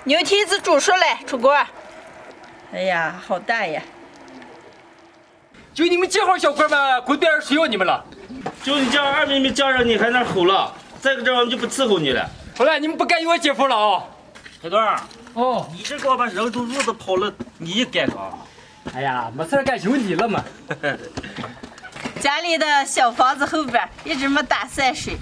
牛蹄子煮熟了，出锅。哎呀，好大呀！就你们几号小伙们，滚边需要你们了。就你这样二米米叫着你还那吼了，再搁这我们就不伺候你了。后来你们不干有我姐夫了啊！黑墩儿，哦，你这给我把扔猪褥子跑了，你该干。哎呀，没事干兄弟了嘛。家里的小房子后边一直没打散水，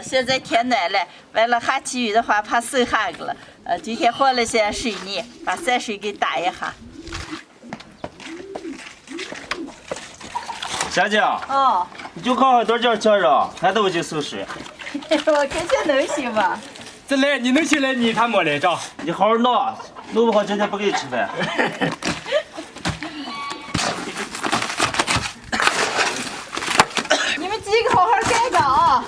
现在天暖了，完了下起雨的话怕渗下去了，今天换了些水泥，把散水给打一下。佳佳，哦，你就靠黑墩这叫着，俺都去收水。我看这能行吗？这来你能行来，你他没来着？你好好闹，弄不好今天不给你吃饭。你们几个好好干着啊！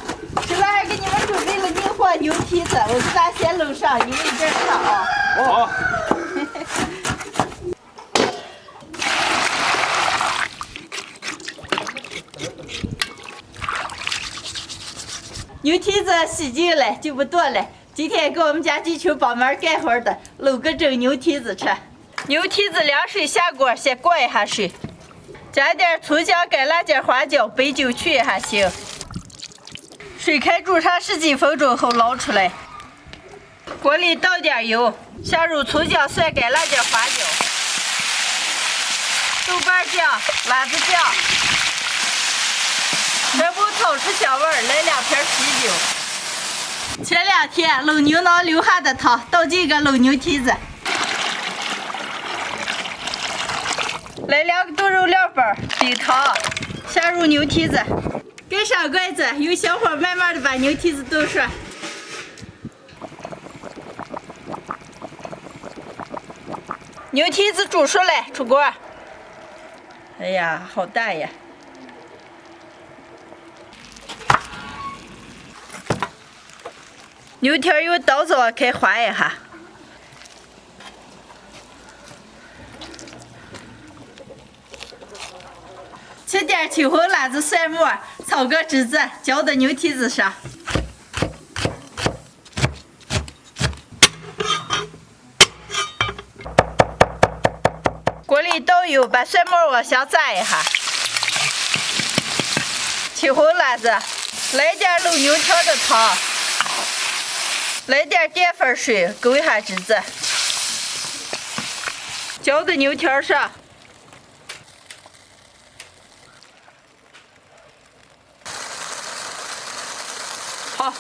吃完还给你们准备了明火牛蹄子，我给咱先搂上，你们一边上啊。好。牛蹄子洗净了就不剁了。今天给我们家地球帮忙干活的，搂个蒸牛蹄子吃。牛蹄子凉水下锅，先过一下水，加点葱姜、干辣椒、花椒、白酒去一下腥。水开煮上10几分钟后捞出来。锅里倒点油，下入葱姜、蒜、干辣椒、花椒、豆瓣酱、辣子酱。全部炒出香味儿，来2瓶啤酒。前2天搂牛囊留下的汤倒进个搂牛蹄子，来2个豆肉料包，冰糖，下入牛蹄子，盖上盖子，用小火慢慢的把牛蹄子炖熟。牛蹄子煮熟了，出锅。哎呀，好大呀！牛蹄用刀子往开划一下，切点青红辣子蒜末，炒个汁子，浇到牛蹄子上。锅里倒油，把蒜末往下炸一下，青红辣子，来点搂牛条的汤。来点淀粉水，勾一下汁子，浇到牛条上。好。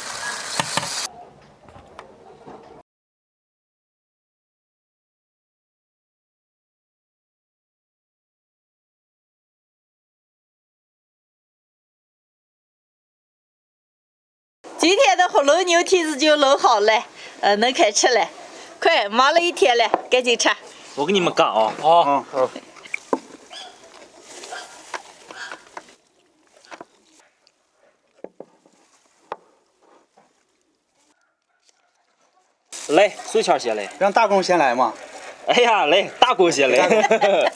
今天的火龙牛蹄子就弄好了，能开吃了。快，忙了一天了，赶紧吃。我给你们干啊！好。来，随谦先来。让大公先来嘛。哎呀，来，大公先来。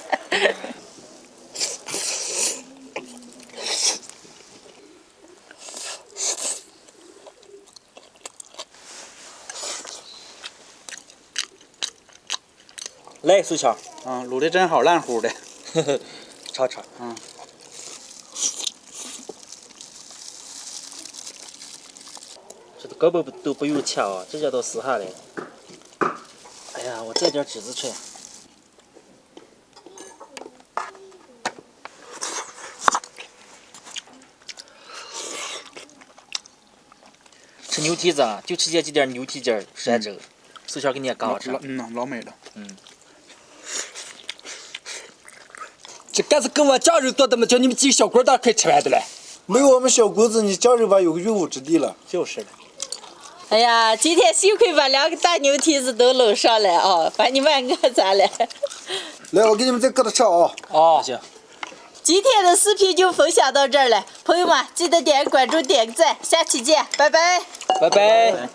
来，随谦。卤的真好，烂乎的。尝尝。这根本都不用切啊，直接都撕下来。哎呀，我蘸点汁子吃。吃牛蹄子啊，就吃这点牛蹄筋儿、山珍。随谦给你也刚好吃。老美了。这干是跟我酱肉做的嘛，叫你们几个小棍蛋快吃完的了。没有我们小骨子，你酱肉吧有个用武之地了。就是的。哎呀，今天幸亏把2个大牛蹄子都搂上来啊，把你们饿咱了。来，我给你们再搁着吃啊。哦，行。今天的视频就分享到这儿了，朋友们记得点个关注、点个赞，下期见，拜拜。拜拜。